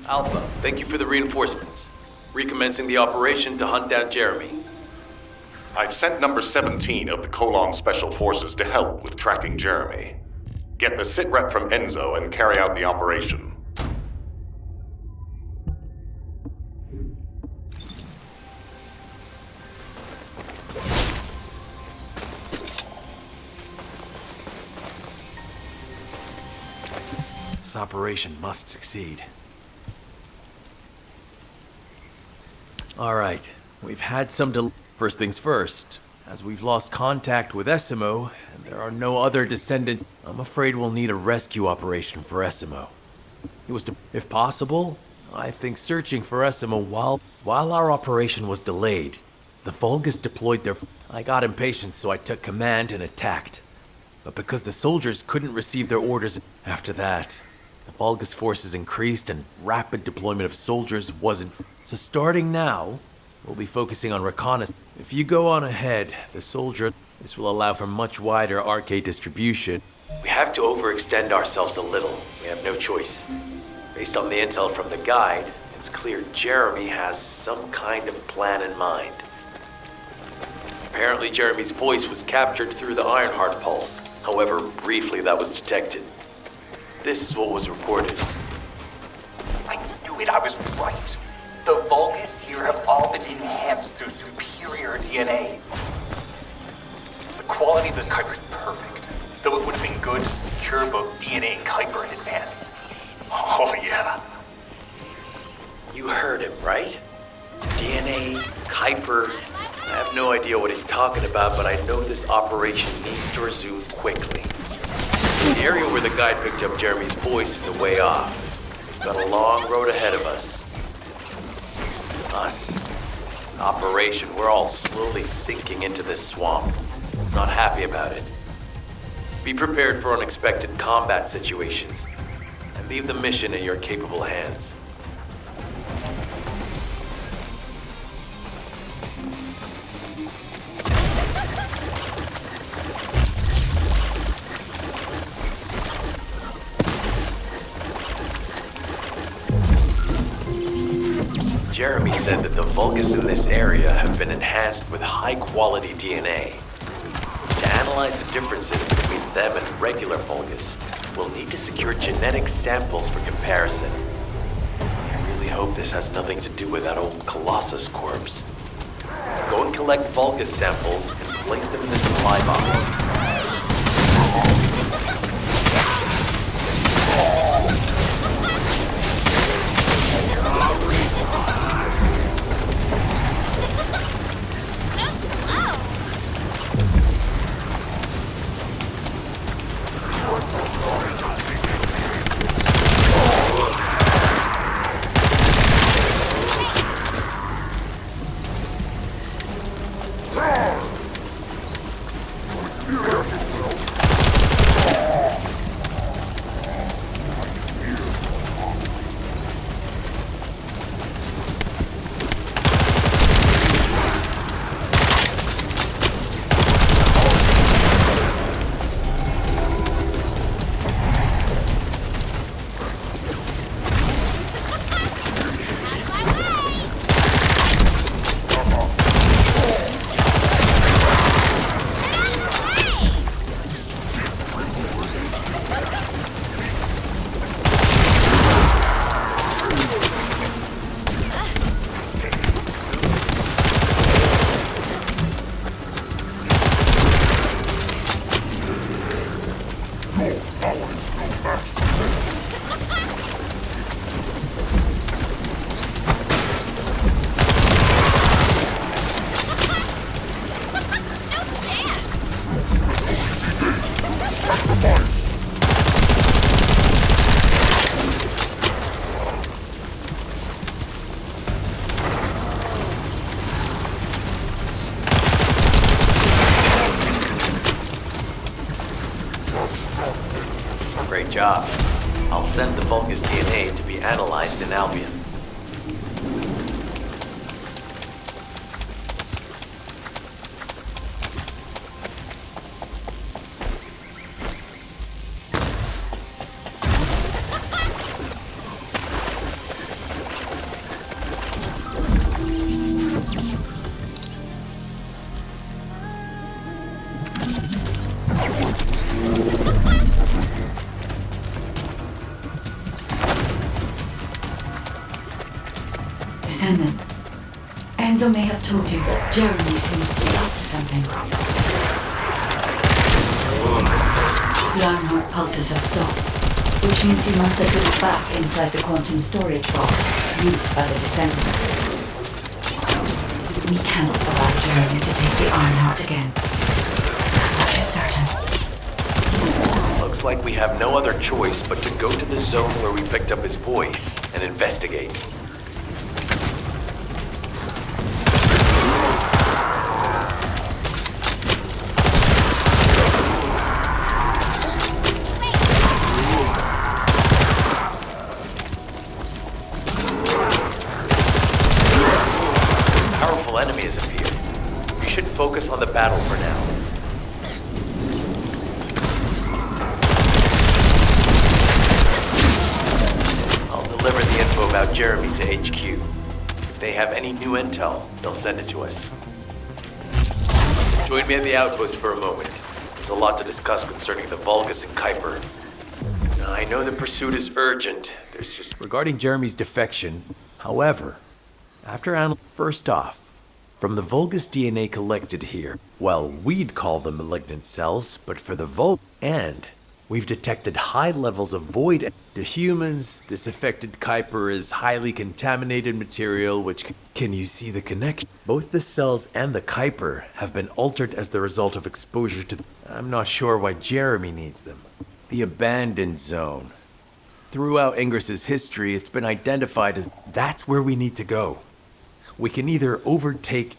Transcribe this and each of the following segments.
Alpha, thank you for the reinforcements. Recommencing the operation to hunt down Jeremy. I've sent number 17 of the Colon Special Forces to help with tracking Jeremy. Get the sitrep from Enzo and carry out the operation. This operation must succeed. Alright, we've had some First things first, as we've lost contact with Essimo, and there are no other descendants, I'm afraid we'll need a rescue operation for Essimo. It was if possible, I think searching for Essimo while our operation was delayed. The Vulgus deployed their... I got impatient, so I took command and attacked. But because the soldiers couldn't receive their orders after that, the Vulgus forces increased and rapid deployment of soldiers wasn't... So starting now, we'll be focusing on reconnaissance. If you go on ahead, this will allow for much wider arcade distribution. We have to overextend ourselves a little. We have no choice. Based on the intel from the guide, it's clear Jeremy has some kind of plan in mind. Apparently Jeremy's voice was captured through the Ironheart pulse. However, briefly that was detected. This is what was reported. I knew it, I was right. The Vulgus here have all been enhanced through superior DNA. The quality of this Kuiper's perfect, though it would have been good to secure both DNA and Kuiper in advance. Oh yeah. You heard him, right? DNA, Kuiper. I have no idea what he's talking about, but I know this operation needs to resume quickly. The area where the guide picked up Jeremy's voice is a way off. We've got a long road ahead of us. This operation, we're all slowly sinking into this swamp. Not happy about it. Be prepared for unexpected combat situations, and leave the mission in your capable hands. Jeremy said that the Vulgus in this area have been enhanced with high-quality DNA. To analyze the differences between them and regular Vulgus, we'll need to secure genetic samples for comparison. I really hope this has nothing to do with that old Colossus corpse. Go and collect Vulgus samples and place them in the supply box. Vulgus DNA to be analyzed in Albion. Descendant. Enzo may have told you, Jeremy seems to be up to something. The Ironheart pulses have stopped, which means he must have put it back inside the quantum storage box used by the Descendants. We cannot allow Jeremy to take the Ironheart again. That is certain. Looks like we have no other choice but to go to the zone where we picked up his voice and investigate. Enemy has appeared. We should focus on the battle for now. I'll deliver the info about Jeremy to HQ. If they have any new intel, they'll send it to us. Join me at the outpost for a moment. There's a lot to discuss concerning the Vulgus and Kuiper. I know the pursuit is urgent. There's just... Regarding Jeremy's defection, however, first off, from the Vulgus DNA collected here, well, we'd call them malignant cells, but for the and we've detected high levels of void. To humans, this affected Kuiper is highly contaminated material, which can you see the connection? Both the cells and the Kuiper have been altered as the result of exposure to I'm not sure why Jeremy needs them. The abandoned zone. Throughout Ingris's history, it's been identified as that's where we need to go. We can either overtake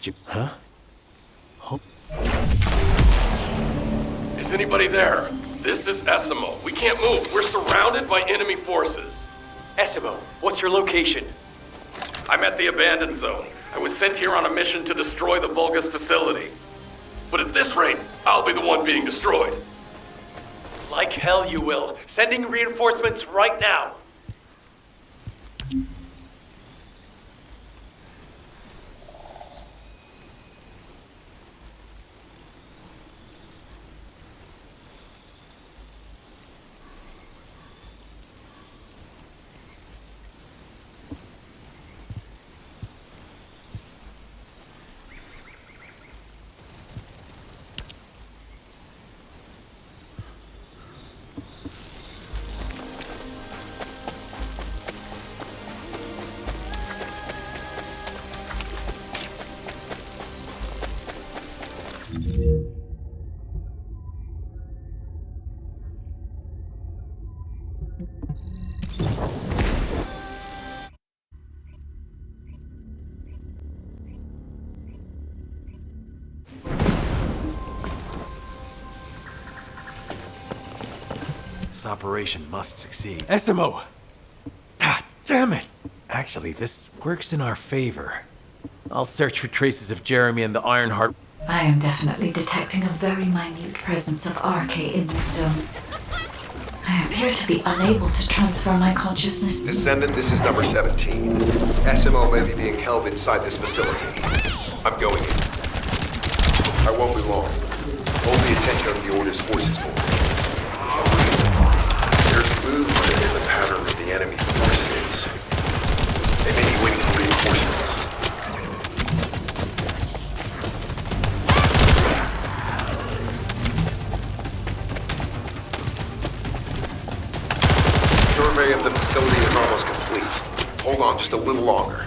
Is anybody there? This is Essimo. We can't move. We're surrounded by enemy forces. Essimo, what's your location? I'm at the abandoned zone. I was sent here on a mission to destroy the Vulgus facility. But at this rate, I'll be the one being destroyed. Like hell you will. Sending reinforcements right now. This operation must succeed. Essimo! God damn it! Actually, this works in our favor. I'll search for traces of Jeremy and the Ironheart. I am definitely detecting a very minute presence of RK in this zone. I appear to be unable to transfer my consciousness. Descendant, this is number 17. SMO may be being held inside this facility. I'm going in. I won't be long. Hold the attention of the Order's forces for me. There's movement in the pattern of the enemy forces. They may be waiting for reinforcements. Survey of the facility is almost complete. Hold on just a little longer.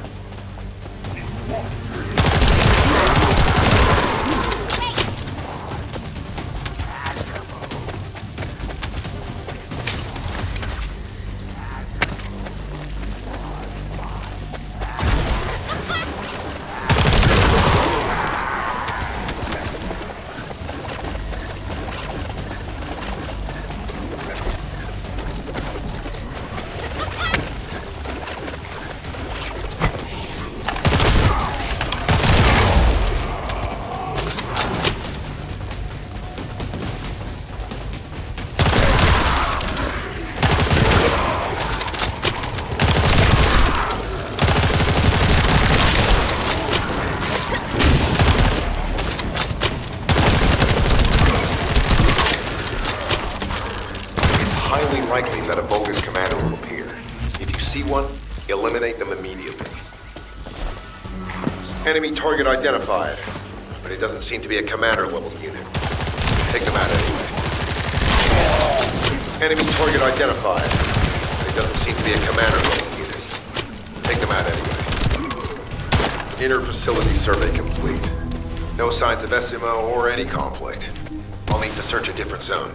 unlikely that a Vulgus commander will appear. If you see one, eliminate them immediately. Enemy target identified, but it doesn't seem to be a commander-level unit. Take them out anyway. Enemy target identified, but it doesn't seem to be a commander-level unit. Take them out anyway. Inner facility survey complete. No signs of SMO or any conflict. I'll need to search a different zone.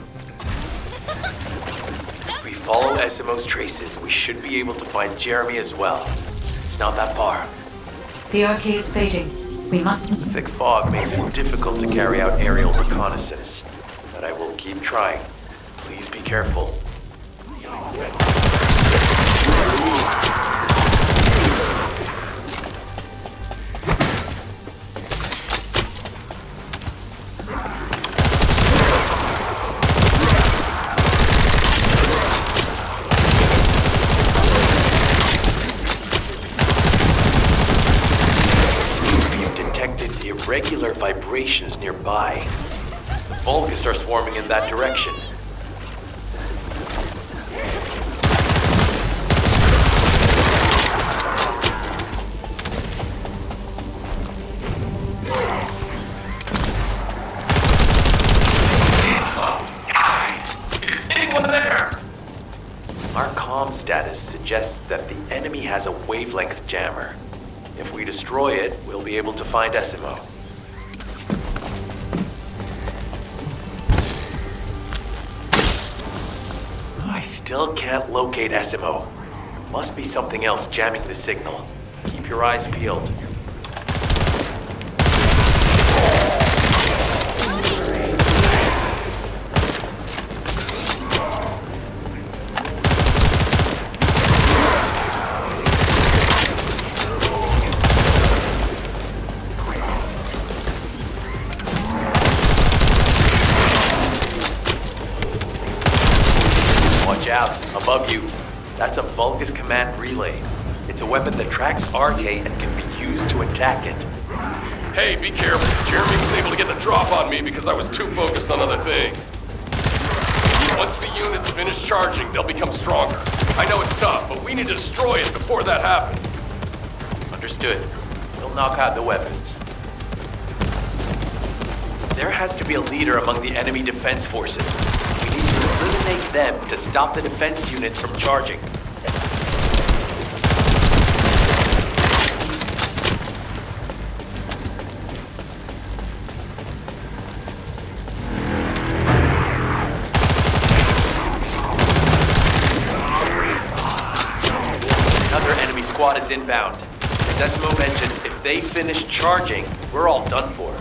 If we follow SMO's traces, we should be able to find Jeremy as well. It's not that far. The RK is fading. We must... Thick fog makes it difficult to carry out aerial reconnaissance, but I will keep trying. Please be careful. Irregular vibrations nearby. The Vulgus are swarming in that direction. Is anyone there? Our comm status suggests that the enemy has a wavelength jammer. If we destroy it, we'll be able to find SMO. I still can't locate SMO. There must be something else jamming the signal. Keep your eyes peeled. Watch out, above you. That's a Vulgus command relay. It's a weapon that tracks RK and can be used to attack it. Hey, be careful. Jeremy was able to get the drop on me because I was too focused on other things. Once the units finish charging, they'll become stronger. I know it's tough, but we need to destroy it before that happens. Understood. We'll knock out the weapons. There has to be a leader among the enemy defense forces. We need to eliminate them to stop the defense units from charging. Another enemy squad is inbound. As Esmo mentioned, if they finish charging, we're all done for.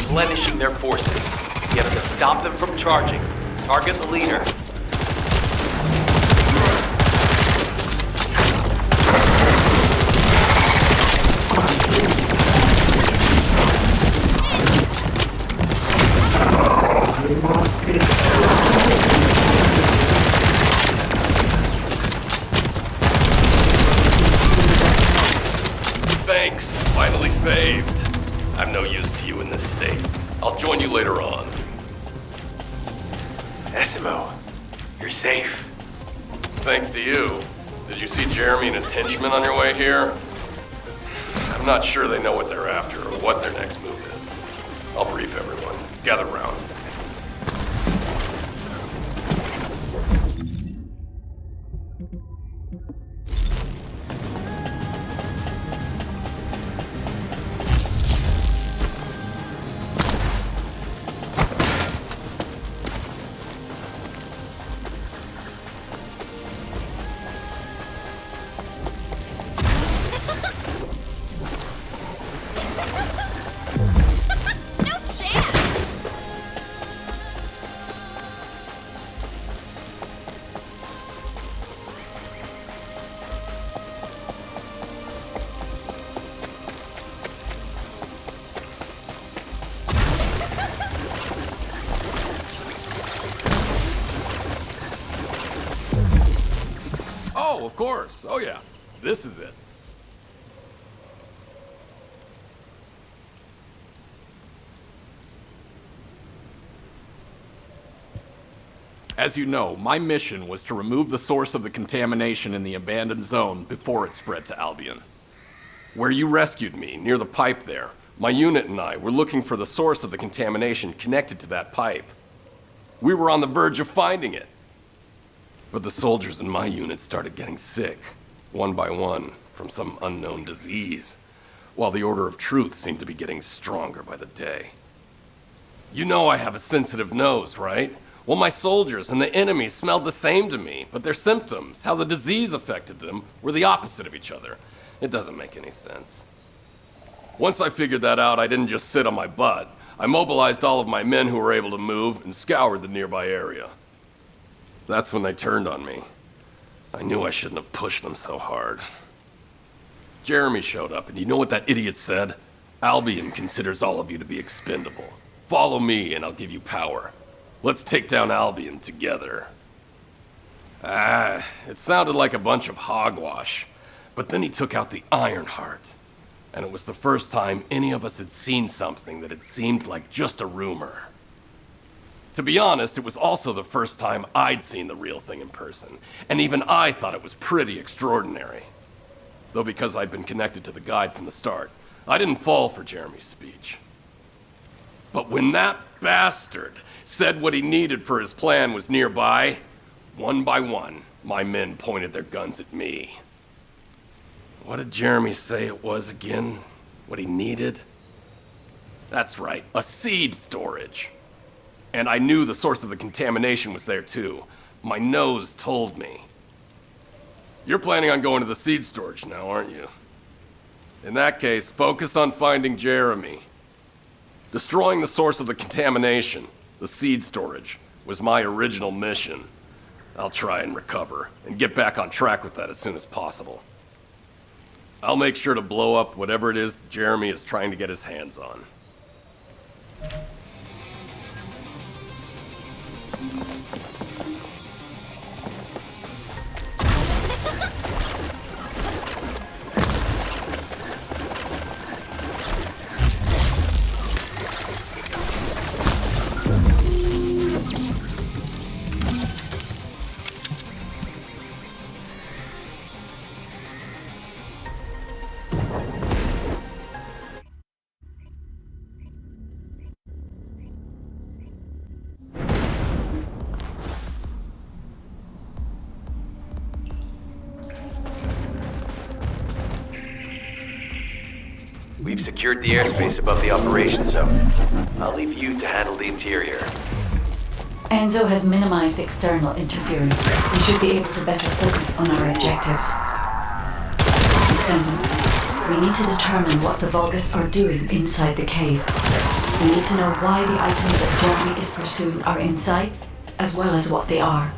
Replenishing their forces. We have to stop them from charging. Target the leader. Thanks. Finally saved. I'm no use to you in this state. I'll join you later on. Esmo, you're safe. Thanks to you. Did you see Jeremy and his henchmen on your way here? I'm not sure they know what they're after or what their next move is. I'll brief everyone. Gather round. Oh, of course. Oh, yeah. This is it. As you know, my mission was to remove the source of the contamination in the abandoned zone before it spread to Albion. Where you rescued me, near the pipe there, my unit and I were looking for the source of the contamination connected to that pipe. We were on the verge of finding it. But the soldiers in my unit started getting sick, one by one, from some unknown disease, while the Order of Truth seemed to be getting stronger by the day. You know I have a sensitive nose, right? Well, my soldiers and the enemy smelled the same to me, but their symptoms, how the disease affected them, were the opposite of each other. It doesn't make any sense. Once I figured that out, I didn't just sit on my butt. I mobilized all of my men who were able to move and scoured the nearby area. That's when they turned on me. I knew I shouldn't have pushed them so hard. Jeremy showed up, and you know what that idiot said? Albion considers all of you to be expendable. Follow me, and I'll give you power. Let's take down Albion together. It sounded like a bunch of hogwash. But then he took out the Ironheart. And it was the first time any of us had seen something that had seemed like just a rumor. To be honest, it was also the first time I'd seen the real thing in person. And even I thought it was pretty extraordinary. Though because I'd been connected to the guide from the start, I didn't fall for Jeremy's speech. But when that bastard said what he needed for his plan was nearby, one by one, my men pointed their guns at me. What did Jeremy say it was again? What he needed? That's right, a seed storage. And I knew the source of the contamination was there too. My nose told me. You're planning on going to the seed storage now, aren't you? In that case, focus on finding Jeremy. Destroying the source of the contamination, the seed storage, was my original mission. I'll try and recover, and get back on track with that as soon as possible. I'll make sure to blow up whatever it is Jeremy is trying to get his hands on. We've secured the airspace above the operation zone. I'll leave you to handle the interior. Enzo has minimized external interference. We should be able to better focus on our objectives. Descendant, we need to determine what the Vulgus are doing inside the cave. We need to know why the items that Jeremy is pursuing are inside, as well as what they are.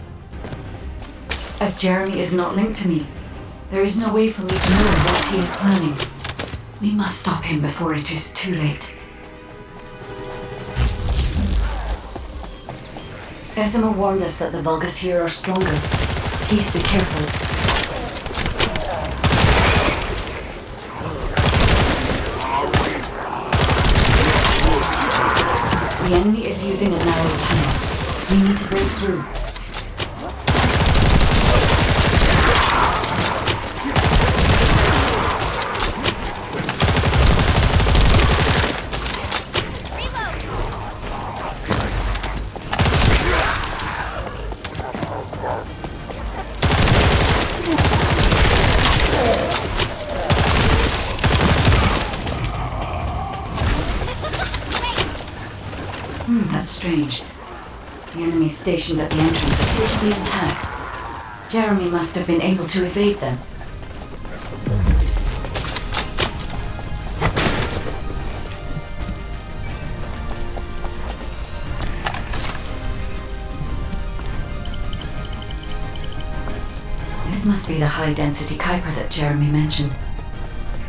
As Jeremy is not linked to me, there is no way for me to know what he is planning. We must stop him before it is too late. Esima warned us that the Vulgus here are stronger. Please be careful. The enemy is using a narrow tunnel. We need to break through. That's strange. The enemies stationed at the entrance appear to be intact. Jeremy must have been able to evade them. This must be the high-density Kuiper that Jeremy mentioned.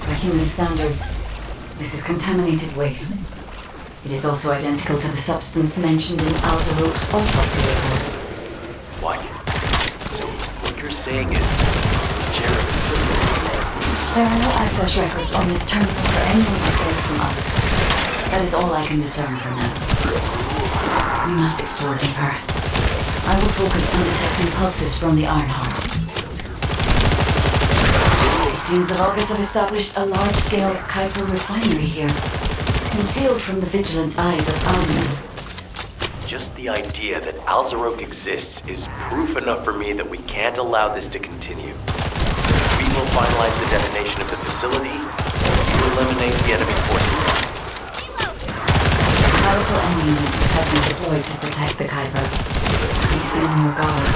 By human standards, this is contaminated waste. It is also identical to the substance mentioned in Alzarok's autopsy report. What? So what you're saying is There are no access records on this terminal for anyone aside from us. That is all I can discern for now. We must explore deeper. I will focus on detecting pulses from the Ironheart. It seems the Vulgus have established a large-scale Kuiper refinery here, concealed from the vigilant eyes of Albion. Just the idea that Alzarok exists is proof enough for me that we can't allow this to continue. We will finalize the detonation of the facility, and you eliminate the enemy forces. Powerful enemy units have been deployed to protect the Kuiper. Please be on your guard.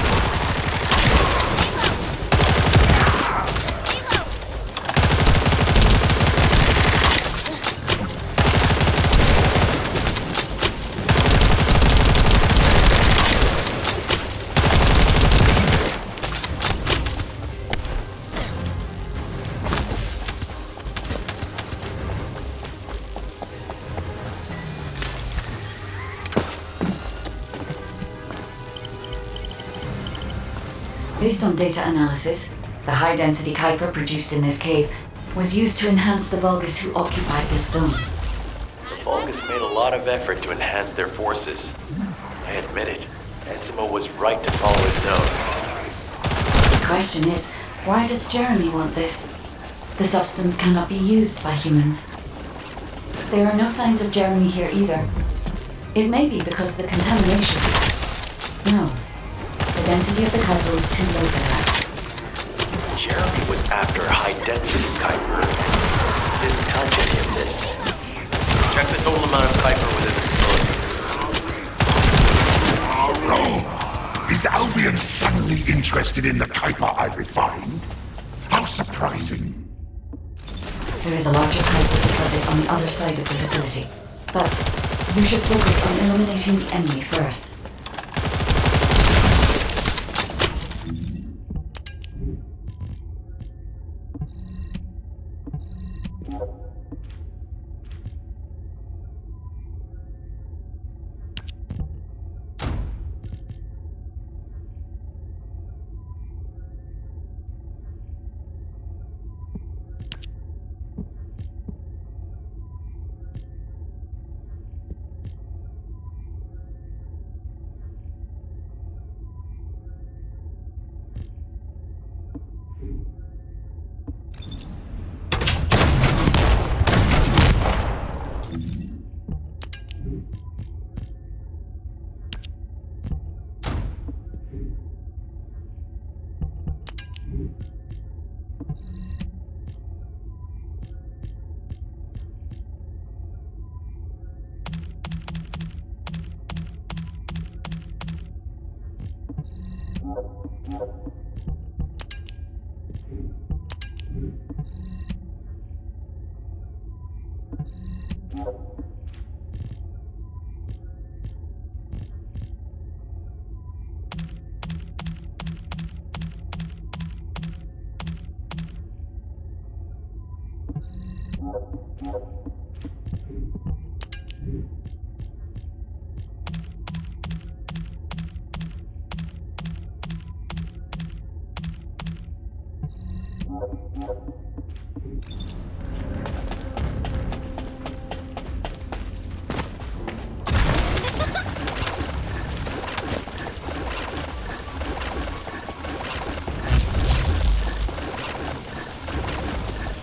Based on data analysis, the high-density Kuiper produced in this cave was used to enhance the Vulgus who occupied this zone. The Vulgus made a lot of effort to enhance their forces. I admit it. Essimo was right to follow his nose. The question is, why does Jeremy want this? The substance cannot be used by humans. There are no signs of Jeremy here either. It may be because of the contamination. No. The density of the Kuiper was too low for that. Jeremy was after high-density Kuiper. Didn't touch any of this. Check the total amount of Kuiper within the facility. Is Albion suddenly interested in the Kuiper I refined? How surprising. There is a larger Kuiper deposit on the other side of the facility. But you should focus on eliminating the enemy first.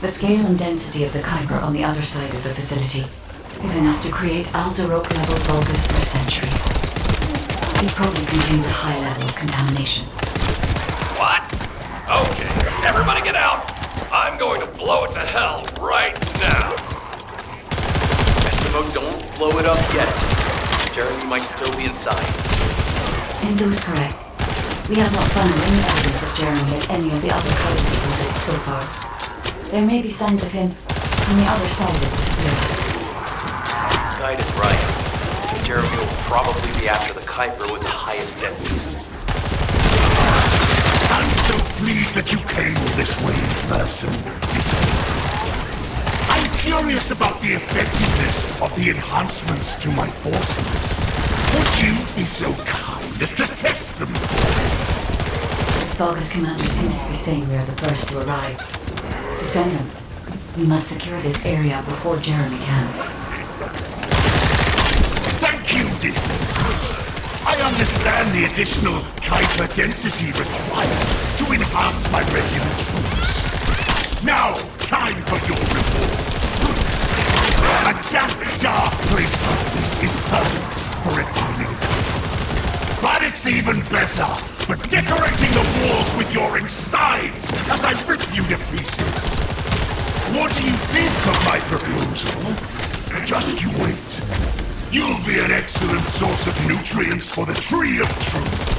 The scale and density of the Kuiper on the other side of the facility is enough to create Alzarok-level Vulgus for centuries. It probably contains a high level of contamination. What? Okay, everybody get out. I'm going to blow it to hell right now. Essimo, don't blow it up yet. Jeremy might still be inside. Enzo is correct. We have not found any evidence of Jeremy at any of the other Kuiper deposits so far. There may be signs of him on the other side of the facility. Guide is right. Jeremy will probably be after the Kuiper with the highest density. I'm so pleased that you came all this way in person. I'm curious about the effectiveness of the enhancements to my forces. Would you be so kind as to test them? This Vulgus commander seems to be saying we are the first to arrive. Does Descendant, we must secure this area before Jeremy can. Thank you, Descendant. I understand the additional Kuiper density required to enhance my regular troops. Now, time for your reward. A dark place like this is perfect for refining. But it's even better for decorating the walls with your insides as I rip you to pieces. What do you think of my proposal? Just you wait. You'll be an excellent source of nutrients for the Tree of Truth.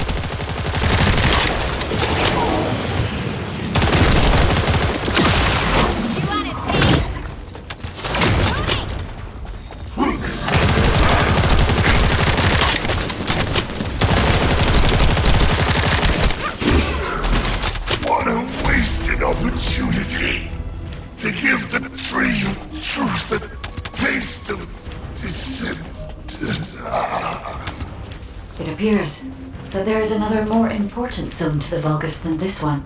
What a wasted opportunity to give the Tree of Truth the taste of Descendant. It appears that there is another more important zone to the Vulgus than this one.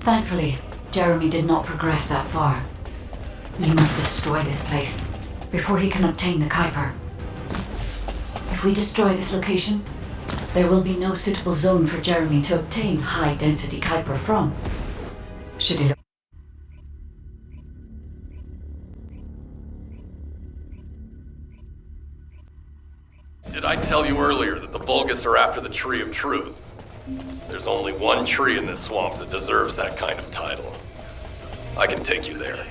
Thankfully, Jeremy did not progress that far. We must destroy this place before he can obtain the Kuiper. If we destroy this location, there will be no suitable zone for Jeremy to obtain high-density Kuiper from. Should it... Did I tell you earlier that the Vulgus are after the Tree of Truth? There's only one tree in this swamp that deserves that kind of title. I can take you there.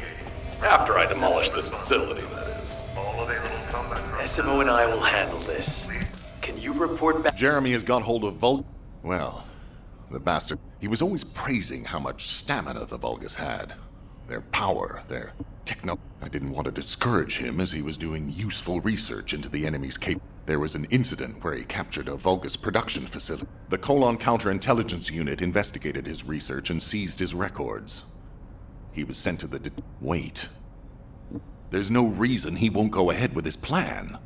After I demolish this facility, that is. SMO and I will handle this. Can you report back? Jeremy has got hold of Well, the bastard. He was always praising how much stamina the Vulgus had. Their power, their techno... I didn't want to discourage him as he was doing useful research into the enemy's There was an incident where he captured a Vulgus production facility. The Colon Counterintelligence Unit investigated his research and seized his records. He was sent to the Wait. There's no reason he won't go ahead with his plan.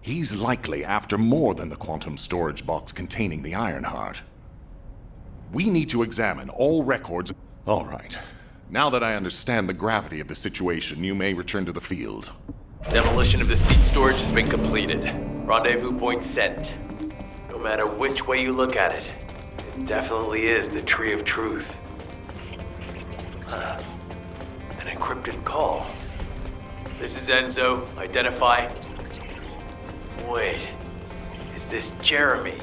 He's likely after more than the quantum storage box containing the Ironheart. We need to examine all records. All right. Now that I understand the gravity of the situation, you may return to the field. Demolition of the seed storage has been completed. Rendezvous point sent. No matter which way you look at it, it definitely is the Tree of Truth. An encrypted call. This is Enzo. Identify. Wait. Is this Jeremy?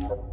You